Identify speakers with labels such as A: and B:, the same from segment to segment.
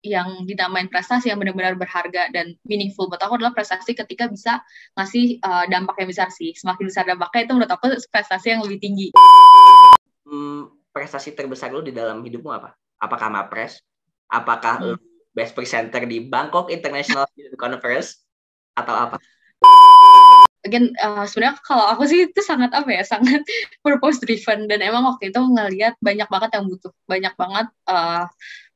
A: yang dinamain prestasi yang benar-benar berharga dan meaningful buat aku adalah prestasi ketika bisa ngasih dampak yang besar sih. Semakin besar dampaknya itu menurut aku prestasi yang lebih tinggi.
B: Prestasi terbesar lu di dalam hidupmu apa? Apakah Mapres? Apakah lu best presenter di Bangkok International Student Conference? Atau apa?
A: Again, sebenarnya kalau aku sih itu sangat sangat purpose driven, dan emang waktu itu ngelihat banyak banget yang butuh, banyak banget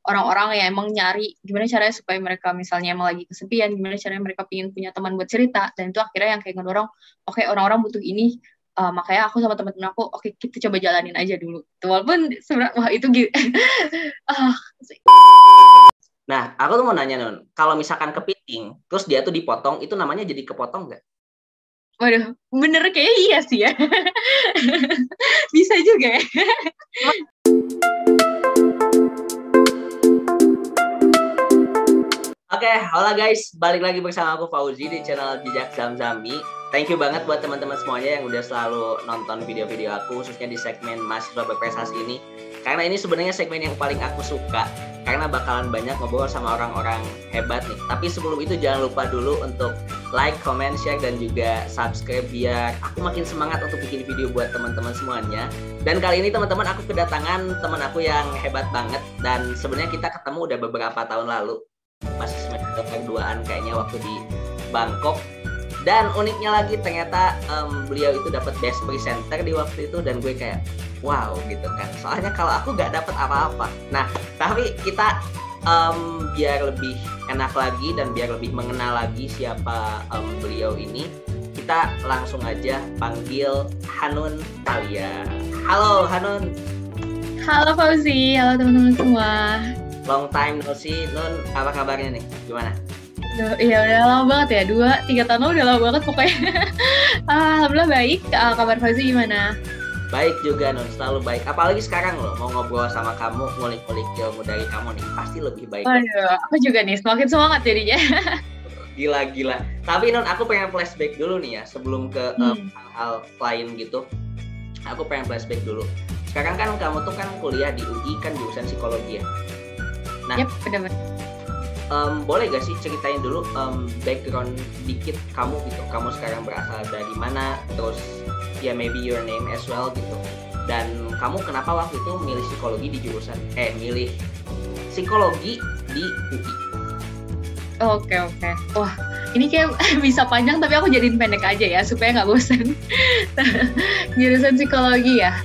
A: orang-orang yang emang nyari gimana caranya supaya mereka misalnya emang lagi kesepian, gimana caranya mereka pengen punya teman buat cerita, dan itu akhirnya yang kayak ngedorong, oke, orang-orang butuh ini, makanya aku sama teman-teman aku, oke, kita coba jalanin aja dulu. Walaupun sebenarnya wah itu gitu.
B: Nah, aku tuh mau nanya Nun, kalau misalkan kepiting, terus dia tuh dipotong, itu namanya jadi kepotong nggak?
A: Waduh, bener kayaknya iya sih ya. Bisa juga ya.
B: Oke, halo guys, balik lagi bersama aku Fauzi di channel Jejak Zamzami. Thank you banget buat teman-teman semuanya yang udah selalu nonton video-video aku, khususnya di segmen mahasiswa berprestasi ini. Karena ini sebenarnya segmen yang paling aku suka, karena bakalan banyak ngobrol sama orang-orang hebat nih. Tapi sebelum itu jangan lupa dulu untuk like, comment, share, dan juga subscribe biar aku makin semangat untuk bikin video buat teman-teman semuanya. Dan kali ini teman-teman aku kedatangan teman aku yang hebat banget, dan sebenarnya kita ketemu udah beberapa tahun lalu. Masih semester keduaan kayaknya waktu di Bangkok. Dan uniknya lagi ternyata beliau itu dapat best presenter di waktu itu, dan gue kayak wow gitu kan. Soalnya kalau aku nggak dapat apa-apa. Nah, tapi kita biar lebih enak lagi dan biar lebih mengenal lagi siapa beliau ini, kita langsung aja panggil Hanun Thalia. Halo Hanun.
A: Halo Fauzi, halo teman-teman semua.
B: Long time no see, Nun, apa kabarnya nih? Gimana?
A: Iya udah lama banget ya, 2-3 tahun lalu udah lama banget pokoknya. Alhamdulillah baik, kabar Fauzi gimana?
B: Baik juga Nun, selalu baik. Apalagi sekarang loh, mau ngobrol sama kamu, ngulik-ngulik ilmu dari kamu nih, pasti lebih baik.
A: Waduh, aku juga nih, semakin semangat jadinya.
B: Gila. Tapi Nun, aku pengen flashback dulu nih ya, sebelum ke hal lain gitu. Aku pengen flashback dulu. Sekarang kan kamu tuh kan kuliah di UI kan jurusan psikologi ya. Nah,
A: yep, benar-benar.
B: Boleh gak sih ceritain dulu background dikit kamu gitu, kamu sekarang berasal dari mana, terus ya maybe your name as well gitu, dan kamu kenapa waktu itu milih psikologi di jurusan milih psikologi di UI?
A: Oke. Wah, ini kayak bisa panjang tapi aku jadiin pendek aja ya supaya nggak bosan. Jurusan psikologi ya.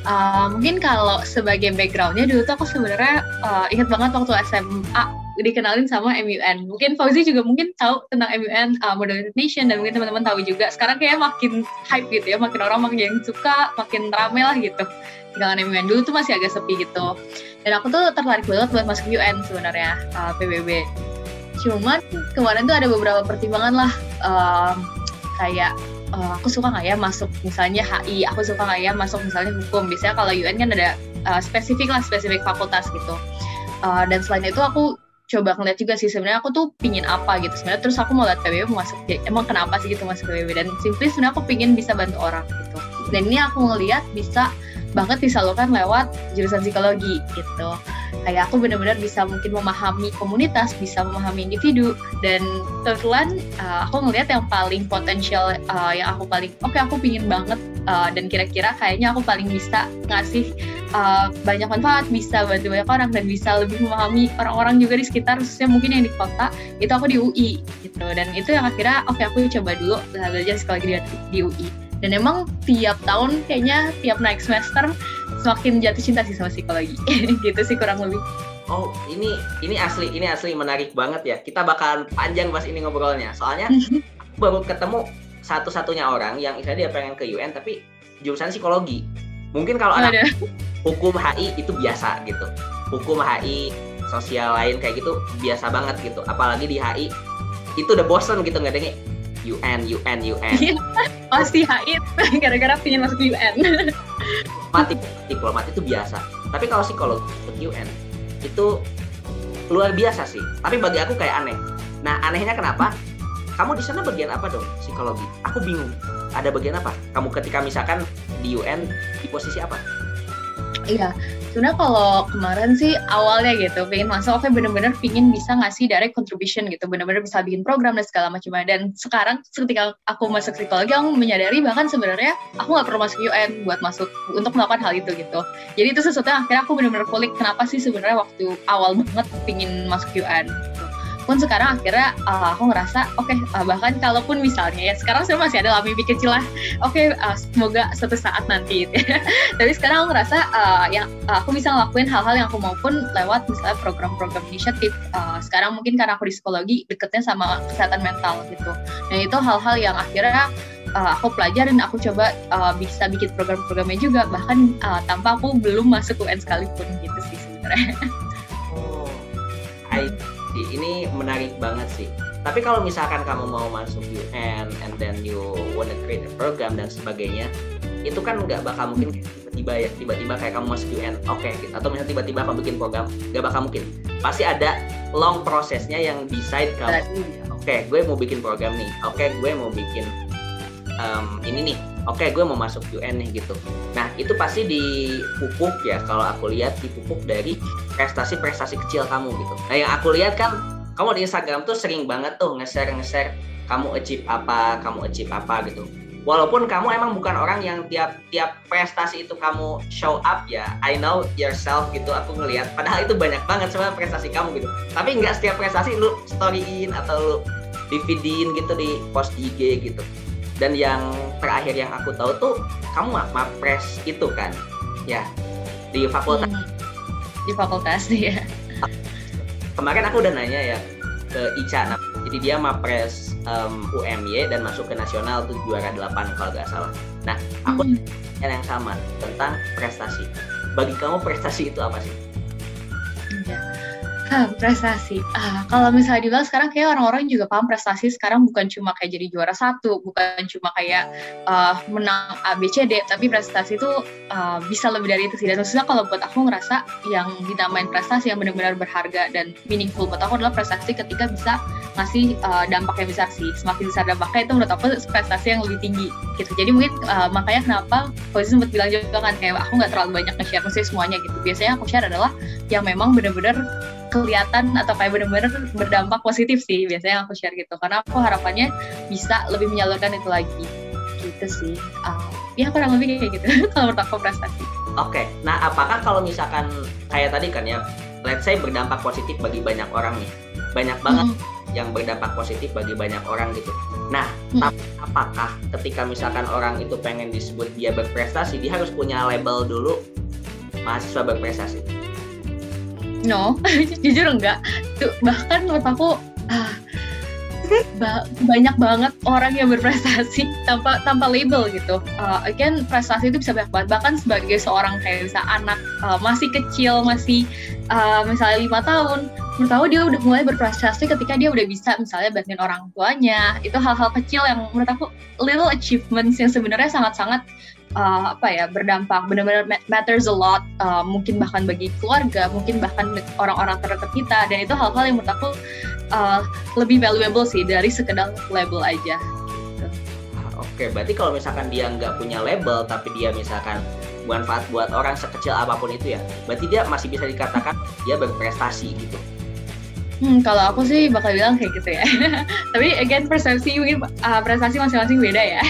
A: Mungkin kalau sebagai backgroundnya dulu tuh aku sebenarnya ingat banget waktu SMA dikenalin sama MUN. Mungkin Fauzi juga mungkin tahu tentang MUN, Model Nation, dan mungkin teman-teman tahu juga. Sekarang kayak makin hype gitu ya, makin orang makin suka, makin rame lah gitu. Dengan MUN dulu tuh masih agak sepi gitu. Dan aku tuh tertarik banget buat masuk UN sebenarnya, PBB. Cuman kemarin tuh ada beberapa pertimbangan lah, kayak aku suka nggak ya masuk misalnya HI, aku suka nggak ya masuk misalnya hukum. Biasanya kalau UN kan ada spesifik fakultas gitu. Dan selain itu aku coba ngeliat juga sih sebenarnya aku tuh pingin apa gitu sebenarnya, terus aku mau lihat PBB mau masuk, emang kenapa sih gitu masuk PBB, dan simply sebenarnya aku pingin bisa bantu orang gitu, dan ini aku ngeliat bisa banget disalurkan lewat jurusan psikologi gitu. Kayak aku benar-benar bisa mungkin memahami komunitas, bisa memahami individu, dan kebetulan aku ngelihat yang paling potensial, yang aku paling aku pingin banget, dan kira-kira kayaknya aku paling bisa ngasih banyak manfaat, bisa bantu banyak orang, dan bisa lebih memahami orang-orang juga di sekitar, khususnya mungkin yang di kota, itu aku di UI gitu. Dan itu yang akhirnya aku coba dulu belajar psikologi di UI. Dan emang tiap tahun kayaknya tiap naik semester semakin jatuh cinta sih sama psikologi. Gitu sih kurang lebih.
B: Oh, ini asli menarik banget ya. Kita bakalan panjang pas ini ngobrolnya. Soalnya baru ketemu satu-satunya orang yang dia pengen ke UN tapi jurusan psikologi. Mungkin kalau anak hukum HI itu biasa gitu. Hukum HI, sosial lain kayak gitu biasa banget gitu. Apalagi di HI itu udah bosen gitu ngedengar UN.
A: Pasti HI gara-gara pengen masuk UN.
B: Diplomat itu biasa. Tapi kalau psikologi UN itu luar biasa sih. Tapi bagi aku kayak aneh. Nah, anehnya kenapa? Kamu di sana bagian apa dong psikologi? Aku bingung. Ada bagian apa? Kamu ketika misalkan di UN di posisi apa?
A: Iya, Sebenarnya kalau kemarin sih awalnya gitu, pengen masuk, oke bener-bener pengen bisa ngasih direct contribution gitu, bener-bener bisa bikin program dan segala macamnya. Dan sekarang ketika aku masuk psikologi, aku menyadari bahkan sebenarnya aku nggak perlu masuk UN buat masuk untuk melakukan hal itu gitu. Jadi itu sesuatu yang akhirnya aku bener-bener kulik kenapa sih sebenarnya waktu awal banget pengen masuk UN. Gitu. Pun sekarang akhirnya aku ngerasa bahkan kalaupun misalnya ya sekarang sebenarnya masih ada lah mimpi kecil lah, semoga suatu saat nanti gitu. Tapi sekarang aku ngerasa aku bisa ngelakuin hal-hal yang aku mau pun lewat misalnya program-program inisiatif. Sekarang mungkin karena aku di psikologi deketnya sama kesehatan mental gitu. Dan itu hal-hal yang akhirnya aku pelajarin, aku coba bisa bikin program-programnya juga bahkan tanpa aku belum masuk UN sekalipun gitu sih sebenarnya.
B: Ini menarik banget sih. Tapi kalau misalkan kamu mau masuk UN and then you wanna create a program dan sebagainya, itu kan nggak bakal mungkin tiba-tiba kayak kamu masuk UN, gitu. Atau misalnya tiba-tiba kamu bikin program, nggak bakal mungkin. Pasti ada long prosesnya yang decide kamu. Gue mau bikin program nih. Gue mau bikin ini nih. Gue mau masuk UN nih gitu. Nah itu pasti dipupuk ya, kalau aku lihat dipupuk dari prestasi-prestasi kecil kamu gitu. Nah yang aku lihat kan kamu di Instagram tuh sering banget tuh nge-share kamu achieve apa gitu. Walaupun kamu emang bukan orang yang tiap prestasi itu kamu show up ya, I know yourself gitu, aku ngelihat. Padahal itu banyak banget sebenarnya prestasi kamu gitu. Tapi nggak setiap prestasi lu storyin atau lu di-feedin gitu di post IG gitu. Dan yang terakhir yang aku tahu tuh kamu mapres itu kan, ya di fakultas.
A: Di fakultas ya.
B: Kemarin aku udah nanya ya ke Ica, jadi dia mapres UMY dan masuk ke nasional tuh juara 8 kalau nggak salah. Nah aku yang sama tentang prestasi. Bagi kamu prestasi itu apa sih?
A: Prestasi. Kalau misalnya dibilang sekarang kayak orang-orang juga paham prestasi sekarang bukan cuma kayak jadi juara 1, bukan cuma kayak menang ABCD, tapi prestasi itu bisa lebih dari itu sih. Dan maksudnya kalau buat aku ngerasa yang dinamain prestasi yang benar-benar berharga dan meaningful buat aku adalah prestasi ketika bisa ngasih dampak yang besar sih. Semakin besar dampaknya itu menurut aku prestasi yang lebih tinggi gitu. Jadi mungkin makanya kenapa Fauzi sempat bilang juga kan kayak aku nggak terlalu banyak nge-share maksudnya semuanya gitu. Biasanya aku share adalah yang memang benar-benar kelihatan atau kayak benar-benar berdampak positif sih biasanya aku share gitu, karena aku harapannya bisa lebih menyalurkan itu lagi gitu sih. Ya kurang lebih kayak gitu kalau menurut aku prestasi.
B: Nah apakah kalau misalkan kayak tadi kan ya, let's say berdampak positif bagi banyak orang nih, banyak banget yang berdampak positif bagi banyak orang gitu. Nah tapi apakah ketika misalkan orang itu pengen disebut dia berprestasi, dia harus punya label dulu mahasiswa berprestasi?
A: No, jujur enggak. Tuh, bahkan menurut aku banyak banget orang yang berprestasi tanpa label gitu. Again, prestasi itu bisa banyak banget. Bahkan sebagai seorang kayak bisa anak masih kecil, masih misalnya 5 tahun, menurut aku dia udah mulai berprestasi ketika dia udah bisa misalnya bantuin orang tuanya. Itu hal-hal kecil yang menurut aku little achievements yang sebenarnya sangat-sangat berdampak, benar-benar matters a lot, mungkin bahkan bagi keluarga, mungkin bahkan orang-orang terdekat kita, dan itu hal-hal yang menurut aku lebih valuable sih dari sekedar label aja gitu.
B: Berarti kalau misalkan dia nggak punya label tapi dia misalkan bermanfaat buat orang sekecil apapun itu ya, berarti dia masih bisa dikatakan dia berprestasi gitu.
A: Kalau aku sih bakal bilang kayak gitu ya. Tapi again persepsi mungkin prestasi masing-masing beda ya.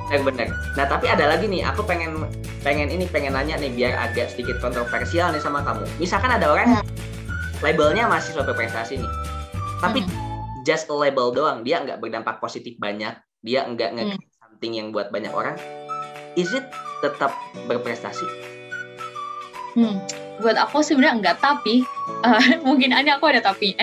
B: Bener. Nah tapi ada lagi nih, aku pengen nanya nih biar agak sedikit kontroversial nih sama kamu. Misalkan ada orang labelnya mahasiswa berprestasi nih, tapi just a label doang, dia nggak berdampak positif banyak, dia nggak nge-create something yang buat banyak orang, is it tetap berprestasi?
A: Buat aku sebenarnya enggak, tapi mungkin aja aku ada tapi.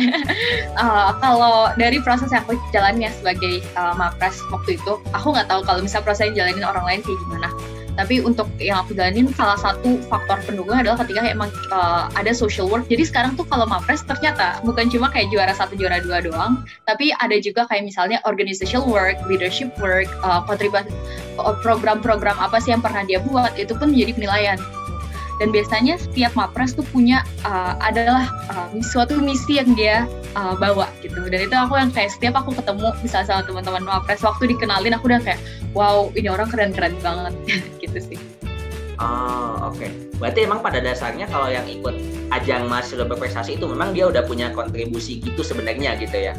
A: Kalau dari proses yang aku jalannya sebagai mapres waktu itu, aku nggak tahu kalau misalnya proses yang jalanin orang lain kayak gimana. Tapi untuk yang aku jalanin, salah satu faktor pendukung adalah ketika emang ada social work. Jadi sekarang tuh kalau mapres ternyata bukan cuma kayak juara 1, juara 2 doang, tapi ada juga kayak misalnya organizational work, leadership work, kontribusi program-program apa sih yang pernah dia buat, itu pun menjadi penilaian. Dan biasanya setiap mapres tuh punya adalah suatu misi yang dia bawa gitu. Dan itu aku yang kayak setiap aku ketemu misalnya sama teman-teman mapres, waktu dikenalin aku udah kayak wow, ini orang keren-keren banget gitu sih.
B: Oh, oke. Berarti emang pada dasarnya kalau yang ikut ajang mahasiswa berprestasi itu memang dia udah punya kontribusi gitu sebenarnya gitu ya?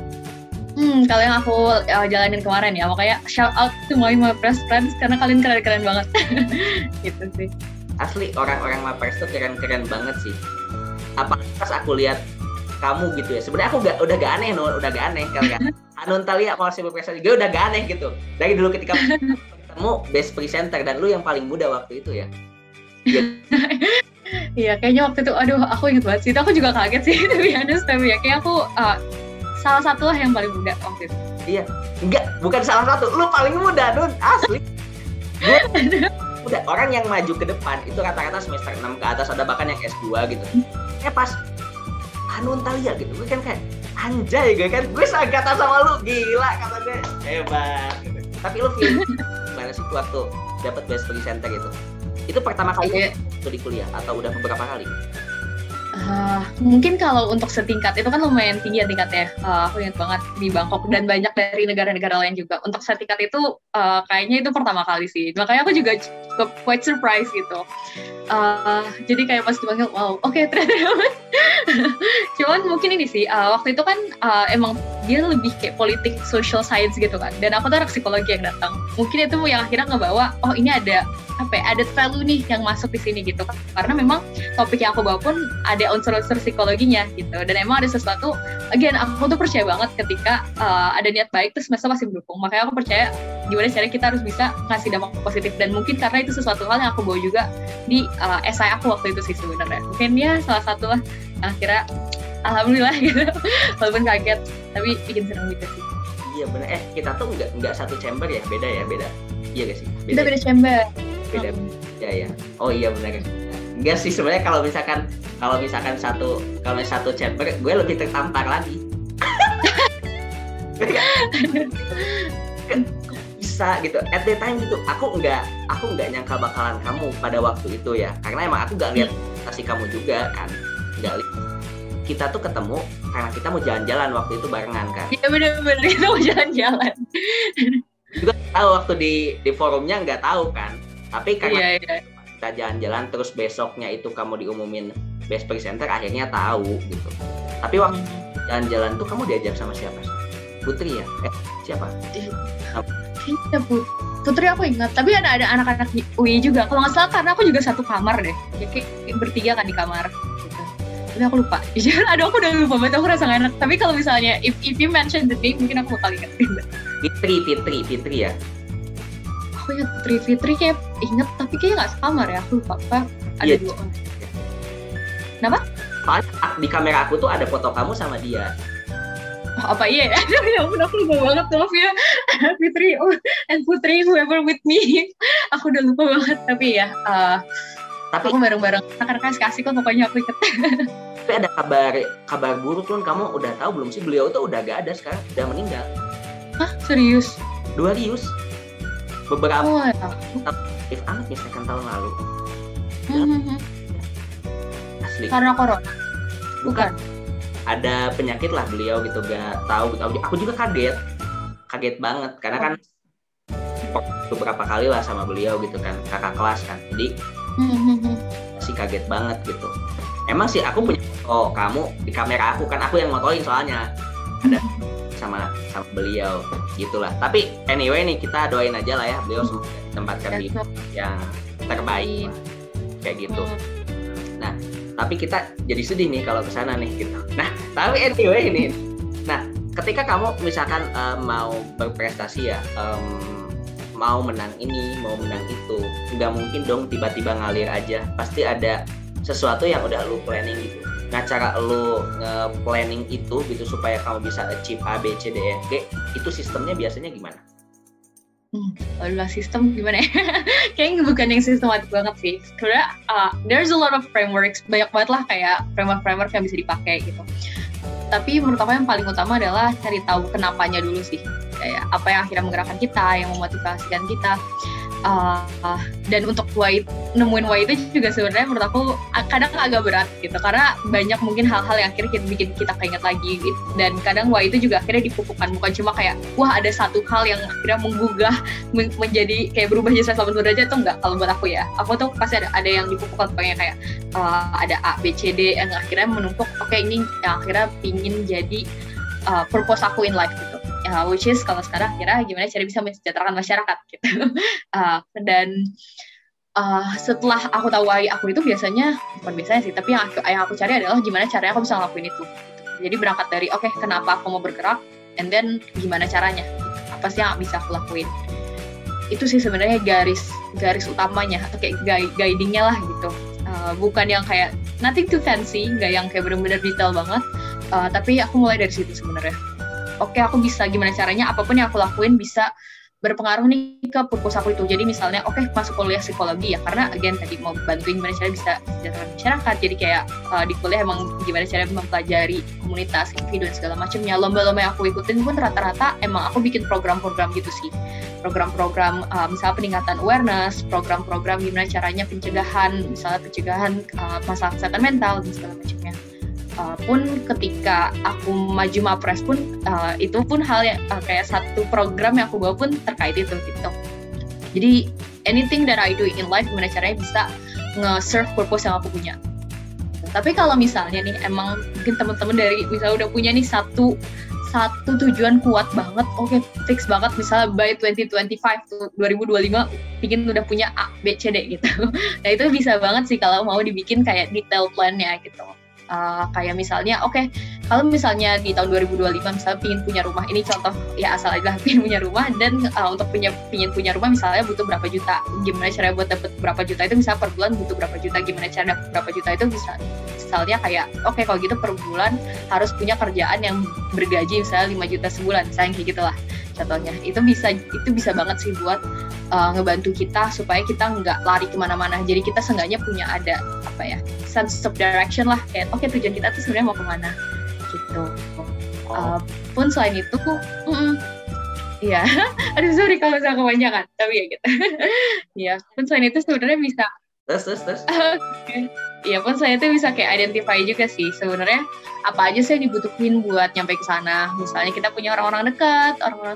A: Kalau yang aku jalanin kemarin ya, makanya shout out to my Mapres friends karena kalian keren-keren banget. Gitu sih.
B: Asli orang-orang Mapres tuh keren-keren banget sih. Apa pas aku lihat kamu gitu ya, sebenarnya aku udah gak aneh Nun, udah gak aneh kan. Anun Talia mahasiswa berprestasi, gue udah gak aneh gitu. Dari dulu ketika ketemu best presenter dan lu yang paling muda waktu itu ya.
A: Iya, kayaknya waktu itu, aduh, aku inget banget sih. Itu aku juga kaget sih, tapi ya. Kayak aku salah satu lah yang paling muda waktu itu.
B: Iya, enggak, bukan salah satu. Lu paling muda, Nun, asli. Gue udah orang yang maju ke depan itu rata-rata semester 6 ke atas, ada bahkan yang S2 gitu. Pas Anun Talia gitu, gue kan kayak anjay gue kan, gue seangkatan sama lu, gila kata gue, hebat gitu. Tapi lu feel gimana sih waktu dapat best presenter gitu? Itu pertama kali waktu di kuliah atau udah beberapa kali?
A: Mungkin kalau untuk setingkat itu kan lumayan tinggi ya tingkatnya. Aku ingat banget di Bangkok dan banyak dari negara-negara lain juga. Untuk setingkat itu kayaknya itu pertama kali sih. Makanya aku juga cukup quite surprise gitu. Jadi kayak pas dipanggil, wow, oke, ternyata. Cuman mungkin ini sih, waktu itu kan emang dia lebih kayak politik, social science gitu kan. Dan aku tuh anak psikologi yang datang. Mungkin itu yang akhirnya ngebawa, oh ini ada added value nih yang masuk di sini gitu. Karena memang topik yang aku bawa pun ada unsur-unsur psikologinya gitu. Dan emang ada sesuatu, again, aku tuh percaya banget ketika ada niat baik, terus semesta pasti mendukung. Makanya aku percaya gimana caranya kita harus bisa ngasih dampak positif. Dan mungkin karena itu sesuatu hal yang aku bawa juga di esai aku waktu itu sih sebenarnya. Mungkin ya salah satu lah yang akhirnya alhamdulillah gitu. Walaupun kaget, tapi bikin senang juga sih.
B: Iya benar. Kita tuh nggak satu chamber ya, beda. Iya gak sih?
A: Beda chamber.
B: Beda. Ya. Oh iya benar. Enggak sih sebenarnya kalau misalkan satu chamber, gue lebih tertampar lagi. Bisa gitu. At the time gitu, aku nggak nyangka bakalan kamu pada waktu itu ya. Karena emang aku nggak lihat prestasi kamu juga kan. Nggak lihat. Kita tuh ketemu karena kita mau jalan-jalan waktu itu barengan kan.
A: Iya benar-benar kita mau jalan-jalan.
B: Juga tahu waktu di forumnya nggak tahu kan. Tapi karena kita jalan-jalan terus besoknya itu kamu diumumin best presenter, akhirnya tahu gitu. Tapi waktu jalan-jalan tuh kamu diajak sama siapa? Putri ya? Siapa?
A: Iya Putri aku ingat. Tapi ada anak-anak UI juga. Kalau nggak salah karena aku juga satu kamar deh. Ya, kayak bertiga kan di kamar. Gitu. Tapi aku lupa. Aduh aku udah lupa banget. Aku rasa nggak enak. Tapi kalau misalnya if you mention the name mungkin aku bakal ingetin.
B: Fitri ya?
A: Aku ingat Fitri kayak inget tapi kayaknya nggak sekamar ya, aku lupa apa ada dua orang. Kenapa?
B: Di kamera aku tuh ada foto kamu sama dia.
A: Oh, apa iya ya? Ya ampun aku lupa banget, maaf ya. Fitri and Putri whoever with me. Aku udah lupa banget tapi ya. Tapi aku bareng-bareng rekan-rekan kasih kok pokoknya aku inget.
B: Tapi ada kabar buruk Nun, kamu udah tahu belum sih beliau tuh udah gak ada sekarang, udah meninggal.
A: Hah serius?
B: Beberapa amat misalkan tahun lalu. Asli.
A: Karena corona? Bukan.
B: Ada penyakit lah beliau gitu, gak tahu. Aku juga kaget banget karena kan beberapa kali lah sama beliau gitu kan, kakak kelas kan. Jadi masih kaget banget gitu. Emang sih aku punya foto kamu di kamera aku kan, aku yang motoin soalnya. Ada sama beliau gitulah. Tapi anyway nih kita doain aja lah ya beliau semoga ditempatkan di yang terbaik kayak gitu. Nah tapi kita jadi sedih nih kalau kesana nih gitu. Nah tapi anyway nih, nah ketika kamu misalkan mau berprestasi ya, mau menang ini mau menang itu, nggak mungkin dong tiba-tiba ngalir aja, pasti ada sesuatu yang udah lu planning gitu. Nah cara lu nge-planning itu gitu supaya kamu bisa achieve A, B, C, D, E, G, itu sistemnya biasanya gimana?
A: Kalau sistem gimana ya? Kayaknya bukan yang sistematik banget sih. Sebenarnya there's a lot of frameworks, banyak banget lah kayak framework yang bisa dipakai gitu. Tapi menurut aku yang paling utama adalah cari tahu kenapanya dulu sih. Kayak apa yang akhirnya menggerakkan kita, yang memotivasikan kita. Dan untuk nemuin why itu juga sebenarnya menurut aku kadang agak berat gitu, karena banyak mungkin hal-hal yang akhirnya bikin kita keinget lagi gitu. Dan kadang why itu juga akhirnya dipupukkan, bukan cuma kayak wah ada satu hal yang akhirnya menggugah menjadi kayak berubah jadi 180 derajat, tuh enggak. Kalau buat aku ya, aku tuh pasti ada yang dipupukkan, pokoknya kayak ada A, B, C, D yang akhirnya menumpuk, oke, ini yang akhirnya pingin jadi purpose aku in life gitu. Which is kalau sekarang kira gimana cara bisa mensejahterakan masyarakat gitu. Dan setelah aku tahu why aku itu biasanya, bukan biasanya sih, tapi yang aku cari adalah gimana caranya aku bisa ngelakuin itu. Jadi berangkat dari oke, kenapa aku mau bergerak, and then gimana caranya, apa sih yang bisa aku lakuin. Itu sih sebenarnya garis utamanya, atau kayak guidingnya lah gitu. Bukan yang kayak nothing too fancy, nggak yang kayak benar-benar detail banget, tapi aku mulai dari situ sebenarnya. Oke, aku bisa gimana caranya apapun yang aku lakuin bisa berpengaruh nih ke purpose aku itu. Jadi misalnya masuk kuliah psikologi ya, karena again tadi mau bantuin gimana cara bisa sejahtera masyarakat. Jadi kayak di kuliah emang gimana cara mempelajari komunitas, individu dan segala macamnya. Lomba-lomba yang aku ikutin pun rata-rata emang aku bikin program-program gitu sih. Program-program misalnya peningkatan awareness, program-program gimana caranya pencegahan, misalnya pencegahan masalah kesehatan mental dan segala macamnya. Pun ketika aku maju Mapres pun itu pun hal yang kayak satu program yang aku bawa pun terkait itu gitu. Jadi anything that I do in life gimana caranya bisa nge-serve purpose yang aku punya. Tapi kalau misalnya nih emang mungkin teman-teman dari misalnya udah punya nih satu tujuan kuat banget, fix banget, misalnya by 2025 bikin udah punya A, B, C, D gitu. Nah itu bisa banget sih kalau mau dibikin kayak detail plan-nya gitu. Kayak misalnya kalau misalnya di tahun 2025 misalnya pingin punya rumah, ini contoh ya asal aja, pingin punya rumah, dan untuk pingin punya rumah misalnya butuh berapa juta, gimana cara buat dapet berapa juta itu, misalnya per bulan butuh berapa juta, gimana cara dapet berapa juta itu, bisa misalnya kayak kalau gitu per bulan harus punya kerjaan yang bergaji misalnya 5 juta sebulan, misalnya kayak gitulah contohnya. Itu bisa banget sih buat ngebantu kita supaya kita nggak lari kemana-mana. Jadi kita seenggaknya punya ada sense of direction lah, kayak tujuan kita tuh sebenarnya mau kemana gitu. Pun selain itu iya aduh sorry kalau saya kebanyakan, tapi ya gitu. Iya, pun selain itu sebenarnya bisa terus iya, pun selain itu bisa kayak identify juga sih sebenarnya apa aja sih yang dibutuhin buat nyampe ke sana. Misalnya kita punya orang-orang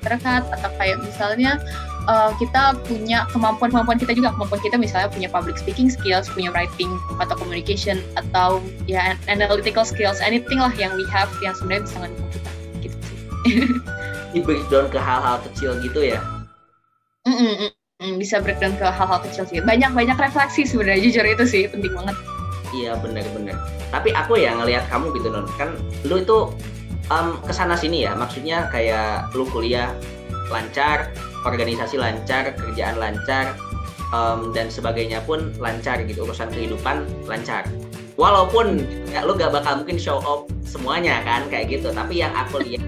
A: terdekat, atau kayak misalnya kita punya kemampuan kita juga, kemampuan kita misalnya punya public speaking skills, punya writing atau communication, atau ya analytical skills, anything lah yang we have yang sebenarnya bisa ngedukung kita gitu sih.
B: Di breakdown ke hal-hal kecil gitu ya?
A: Bisa breakdown ke hal-hal kecil sih. Banyak refleksi sebenarnya, jujur itu sih penting banget.
B: Iya benar-benar. Tapi aku ya ngelihat kamu gitu Non, kan lu itu kesana sini ya, maksudnya kayak lu kuliah lancar, organisasi lancar, kerjaan lancar, dan sebagainya pun lancar gitu, urusan kehidupan lancar. Walaupun ya, lu gak bakal mungkin show off semuanya kan kayak gitu, tapi yang aku lihat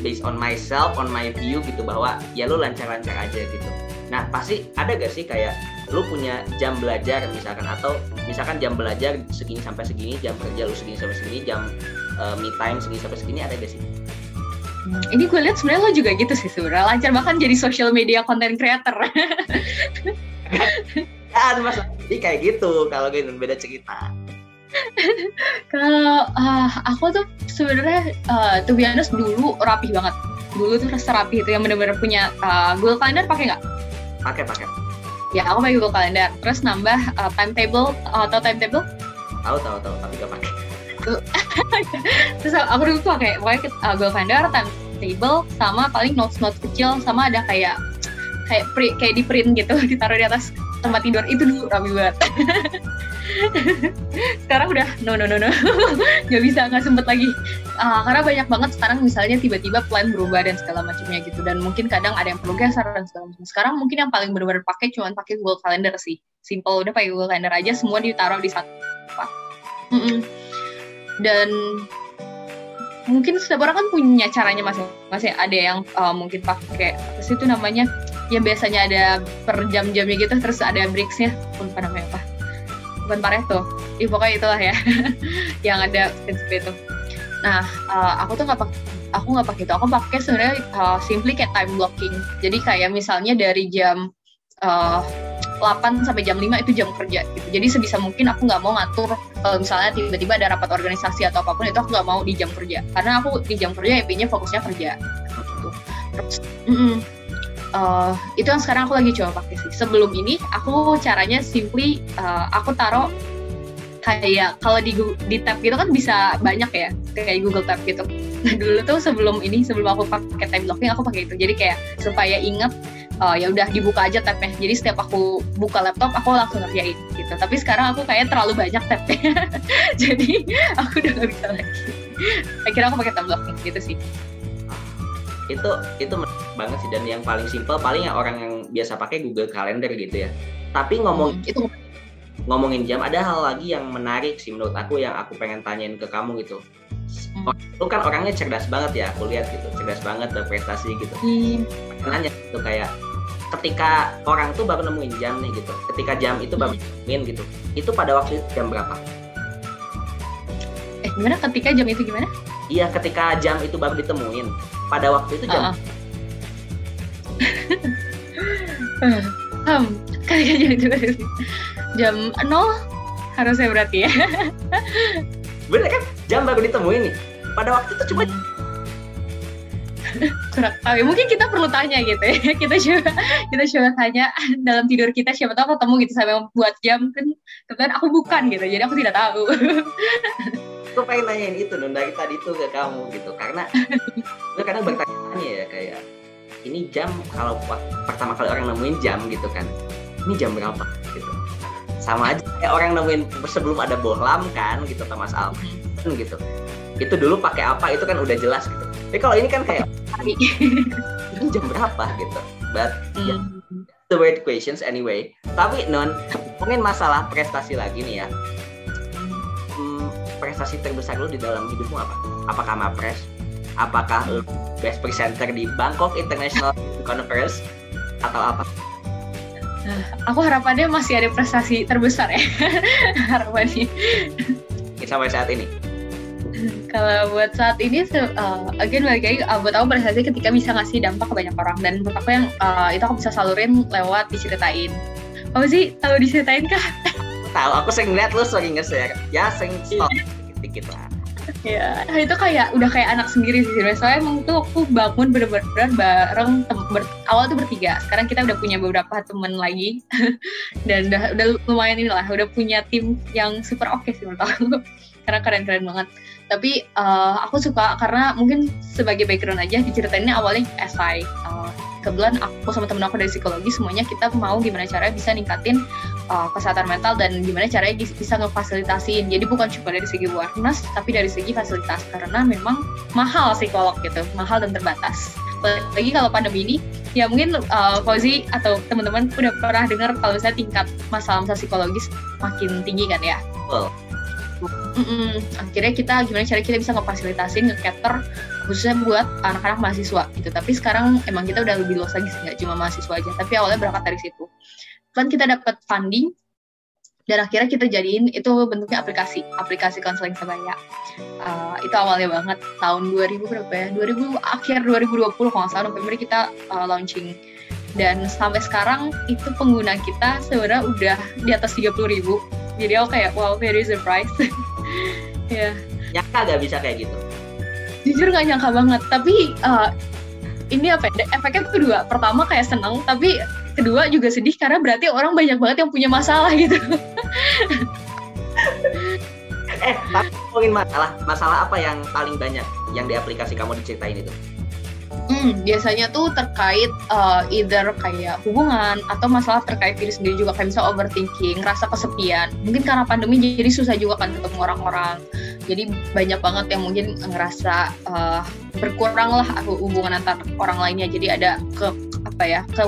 B: based on myself, on my view gitu, bahwa ya lu lancar-lancar aja gitu. Nah pasti ada gak sih kayak lu punya jam belajar misalkan, atau misalkan jam belajar segini sampai segini, jam kerja lu segini sampai segini, jam me time segini sampai segini, ada gak sih?
A: Ini gue lihat sebenarnya lo juga gitu sih sebenarnya, lancar bahkan jadi social media content creator.
B: Kan mas, jadi kayak gitu kalau gitu beda cerita.
A: Kalau aku tuh sebenarnya to be honest dulu rapih banget. Dulu tuh rasa rapih itu yang benar-benar punya Google Calendar, pakai nggak?
B: Pakai.
A: Ya aku pakai Google Calendar. Terus nambah timetable, atau timetable?
B: Tahu tapi nggak pakai.
A: Terus aku dulu tuh pakai Google Calendar, timetable, sama paling notes kecil, sama ada kayak di print gitu, ditaruh di atas tempat tidur. Itu dulu rapi banget. Sekarang udah no nggak sempet lagi, karena banyak banget sekarang, misalnya tiba-tiba plan berubah dan segala macamnya gitu, dan mungkin kadang ada yang perlu geser dan segala macam. Sekarang mungkin yang paling benar-benar pakai pakai Google Calendar sih, simple, udah pakai Google Calendar aja, semua ditaruh di satu tempat. Dan mungkin setiap orang kan punya caranya masing-masing. Ada yang mungkin pakai apa sih itu namanya, yang biasanya ada per jam-jamnya gitu, terus ada breaks-nya, lupa namanya apa, bukan Pareto, pokoknya itulah ya. Yang ada prinsip itu. Nah aku tuh nggak pakai itu. Aku pakai sebenarnya simply kayak time blocking. Jadi kayak misalnya dari jam uh, 8 sampai jam 5 itu jam kerja gitu. Jadi sebisa mungkin aku nggak mau ngatur kalau misalnya tiba-tiba ada rapat organisasi atau apapun itu, aku nggak mau di jam kerja. Karena aku di jam kerja intinya fokusnya kerja. Gitu. Terus itu yang sekarang aku lagi coba pakai sih. Sebelum ini aku caranya simply aku taruh kayak kalau di tab gitu kan bisa banyak ya, kayak Google Tab gitu. Nah dulu tuh sebelum aku pakai time blocking aku pakai itu. Jadi kayak supaya inget ya udah dibuka aja tabnya. Jadi setiap aku buka laptop aku langsung ngerjain gitu. Tapi sekarang aku kayak terlalu banyak tabnya. Jadi aku udah nggak bisa lagi. Akhirnya aku pakai time blocking gitu sih.
B: Itu menarik banget sih, dan yang paling simple paling orang yang biasa pakai Google Calendar gitu ya. Tapi ngomongin jam, ada hal lagi yang menarik sih menurut aku yang aku pengen tanyain ke kamu gitu. Lu kan orangnya cerdas banget ya, aku lihat gitu, cerdas banget, berprestasi gitu. Nanya gitu kayak ketika orang tuh baru nemuin jam nih gitu, ketika jam itu baru nemuin gitu, itu pada waktu itu jam berapa?
A: Gimana ketika jam itu gimana?
B: Iya, ketika jam itu baru ditemuin, pada waktu itu jam
A: ketika jam 0 harusnya berarti ya.
B: Bener kan? Jam baru ditemuin nih. Pada waktu itu cuma
A: kurang tahu. Mungkin kita perlu tanya gitu ya. Kita coba tanya dalam tidur kita, siapa tahu ketemu gitu sampai buat jam kan. Kebetulan aku bukan gitu. Jadi aku tidak tahu.
B: Aku pengen nanyain itu dari tadi tuh ke kamu gitu, karena gue kadang bertanya ya kayak ini jam, kalau pertama kali orang nemuin jam gitu kan, ini jam berapa gitu. Sama aja kayak orang nemuin sebelum ada bohlam kan gitu, Thomas Alva gitu. Itu dulu pakai apa itu kan udah jelas gitu. Tapi kalau ini kan kayak ini jam berapa gitu. But yeah, the weird questions anyway. Tapi mungkin masalah prestasi lagi nih ya. Prestasi terbesar lu di dalam hidupmu apa? Apakah Mapres? Apakah lu best presenter di Bangkok International Conference atau apa?
A: Aku harapannya masih ada prestasi terbesar ya. Harapannya.
B: Sampai saat ini.
A: Kalau buat saat ini, again balik lagi, buat aku prestasi ketika bisa ngasih dampak ke banyak orang, dan menurut aku yang itu aku bisa salurin lewat diceritain. Kamu sih tahu diceritain kah?
B: Tahu, aku sering lihat lu sering nge-share. Ya, sering dikit-dikit lah.
A: Ya, itu kayak udah kayak anak sendiri sih. Soalnya emang tuh aku bangun bener-bener bareng awal tuh bertiga. Sekarang kita udah punya beberapa temen lagi. Dan udah lumayan inilah, udah punya tim yang super oke sih menurut aku. Karena keren-keren banget. Tapi aku suka karena mungkin sebagai background aja diceritainnya awalnya SI. Kebetulan aku sama temen aku dari psikologi, semuanya kita mau gimana caranya bisa ningkatin kesehatan mental dan gimana caranya bisa ngefasilitasin. Jadi bukan cuma dari segi awareness, tapi dari segi fasilitas, karena memang mahal psikolog gitu, mahal dan terbatas. Lagi kalau pandemi ini, ya mungkin Fauzi atau teman-teman udah pernah dengar kalau misalnya tingkat masalah psikologis makin tinggi kan ya. Akhirnya gimana cara kita bisa ngefasilitasin, nge-cater khususnya buat anak-anak mahasiswa gitu. Tapi sekarang emang kita udah lebih luas lagi sih, nggak cuma mahasiswa aja, tapi awalnya berangkat dari situ. Kan kita dapat funding dan akhirnya kita jadiin itu bentuknya aplikasi konseling sebaya. Itu awalnya banget tahun 2000 berapa ya? Akhir 2020 kalau nggak salah, November kita launching. Dan sampai sekarang itu pengguna kita sebenarnya udah di atas 30.000. Jadi aku kayak wow, very surprised. Ya.
B: Nyangka gak bisa kayak gitu?
A: Jujur gak nyangka banget. Tapi ini apa ya? Efeknya tuh dua. Pertama kayak seneng, tapi kedua juga sedih karena berarti orang banyak banget yang punya masalah gitu.
B: Tapi ngomongin masalah apa yang paling banyak yang di aplikasi kamu diceritain itu?
A: Biasanya tuh terkait either kayak hubungan atau masalah terkait diri sendiri juga, kayak misal overthinking, rasa kesepian. Mungkin karena pandemi jadi susah juga kan ketemu orang-orang. Jadi banyak banget yang mungkin ngerasa berkurang lah hubungan antar orang lainnya. Jadi ada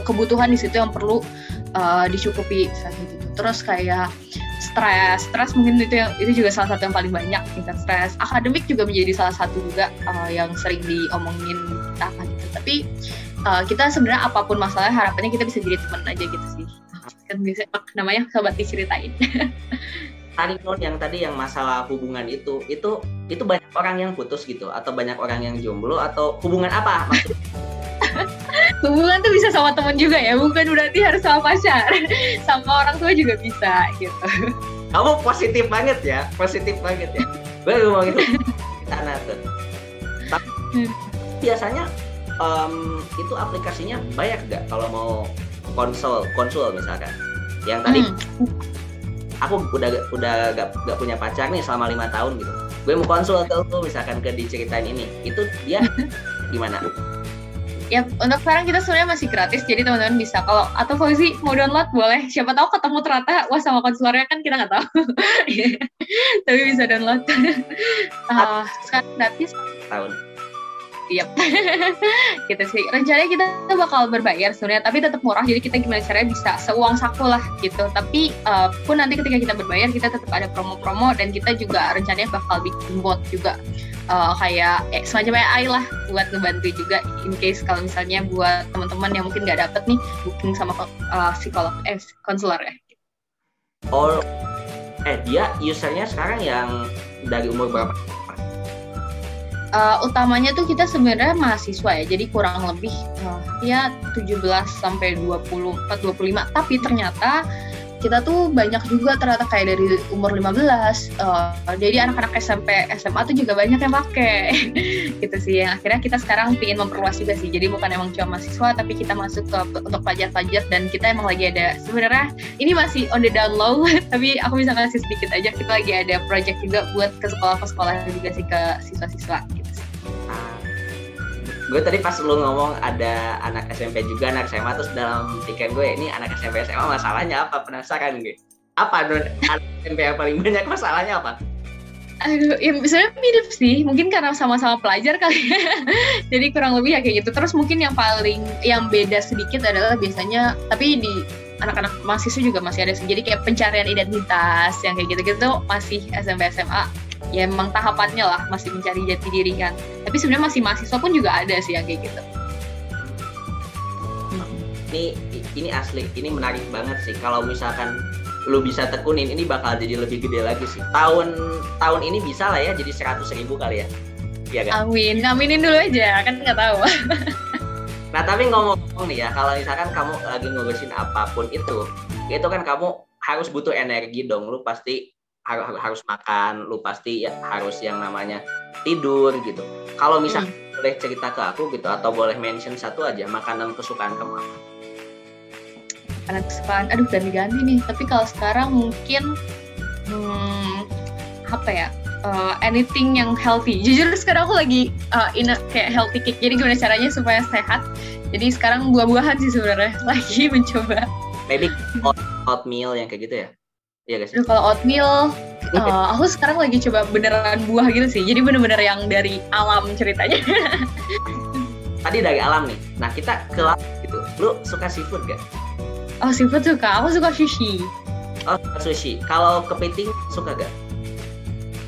A: kebutuhan di situ yang perlu dicukupi misalnya gitu. Terus kayak stres mungkin itu juga salah satu yang paling banyak. Stres akademik juga menjadi salah satu juga yang sering diomongin kita gitu. Tapi kita sebenarnya apapun masalahnya harapannya kita bisa jadi teman aja gitu sih. Kan biasa namanya sobat diceritain.
B: Tarik yang tadi yang masalah hubungan itu banyak orang yang putus gitu, atau banyak orang yang jomblo, atau hubungan apa maksudnya?
A: hubungan tuh bisa sama teman juga ya, bukan berarti harus sama pacar. Sama orang tua juga bisa gitu.
B: Kamu positif banget ya. Gue ngomong itu sana tuh. Tapi biasanya itu aplikasinya bayar nggak kalau mau konsul misalkan? Yang tadi aku udah gak punya pacar nih selama 5 tahun gitu. Gue mau konsul tuh misalkan ke diceritain ini, itu dia gimana?
A: Ya untuk sekarang kita sebenarnya masih gratis, jadi teman-teman bisa kalau atau Fauzi mau download boleh. Siapa tahu ketemu ternyata wah sama konselornya kan kita nggak tahu. Tapi bisa download. Sekarang gratis.
B: Tahun.
A: Yap. Gitu sih. Rencananya kita bakal berbayar sebenarnya, tapi tetap murah. Jadi kita gimana caranya bisa seuang saku lah gitu. Tapi pun nanti ketika kita berbayar kita tetap ada promo-promo, dan kita juga rencananya bakal bikin bot juga. Kayak semacam AI lah buat ngebantu juga in case kalau misalnya buat teman-teman yang mungkin nggak dapet nih booking sama psikolog konselor ya.
B: Oh, dia usernya sekarang yang dari umur berapa?
A: Utamanya tuh kita sebenarnya mahasiswa ya, jadi kurang lebih ya 17 sampai 24, 25. Tapi ternyata kita tuh banyak juga ternyata kayak dari umur 15. Jadi anak-anak SMP, SMA tuh juga banyak yang pakai. Gitu sih. Yang akhirnya kita sekarang ingin memperluas juga sih. Jadi bukan emang cuma mahasiswa, tapi kita masuk untuk pelajar-pelajar, dan kita emang lagi ada sebenarnya ini masih on the down low, tapi aku bisa kasih sedikit aja. Kita lagi ada project juga buat ke sekolah juga sih, ke siswa-siswa gitu sih.
B: Gue tadi pas lu ngomong ada anak SMP juga, anak SMA, terus dalam pikiran gue ini anak SMP SMA masalahnya apa, penasaran gue. Apa anak SMP yang paling banyak masalahnya apa?
A: Aduh, ya sebenarnya mirip sih, mungkin karena sama-sama pelajar kali ya. Jadi kurang lebih ya kayak gitu. Terus mungkin yang beda sedikit adalah biasanya, tapi di anak-anak mahasiswa juga masih ada sih. Jadi kayak pencarian identitas yang kayak gitu-gitu masih SMP SMA. Ya emang tahapannya lah, masih mencari jati diri kan. Tapi sebenarnya masih mahasiswa pun juga ada sih yang kayak gitu.
B: Ini asli, ini menarik banget sih. Kalau misalkan lu bisa tekunin, ini bakal jadi lebih gede lagi sih. Tahun ini bisa lah ya jadi 100.000 kali ya. Iya kan?
A: Amin, aminin dulu aja, kan nggak tahu.
B: Nah tapi ngomong nih ya, kalau misalkan kamu lagi ngurusin apapun itu kan kamu harus butuh energi dong. Lu pasti harus makan, lu pasti ya harus yang namanya tidur gitu. Kalau misalkan boleh cerita ke aku gitu, atau boleh mention satu aja makanan kesukaan kamu apa?
A: Makanan kesukaan, aduh ganti-ganti nih. Tapi kalau sekarang mungkin apa ya? Anything yang healthy. Jujur sekarang aku lagi kayak healthy kick. Jadi gimana caranya supaya sehat? Jadi sekarang buah-buahan sih sebenarnya lagi mencoba.
B: Maybe oatmeal yang kayak gitu ya? Iya guys.
A: Kalau oatmeal, aku sekarang lagi coba beneran buah gitu sih. Jadi bener-bener yang dari alam ceritanya.
B: Tadi dari alam nih. Nah kita ke laut gitu. Lu suka seafood gak?
A: Oh seafood suka. Aku suka sushi.
B: Oh sushi. Kalau kepiting suka gak?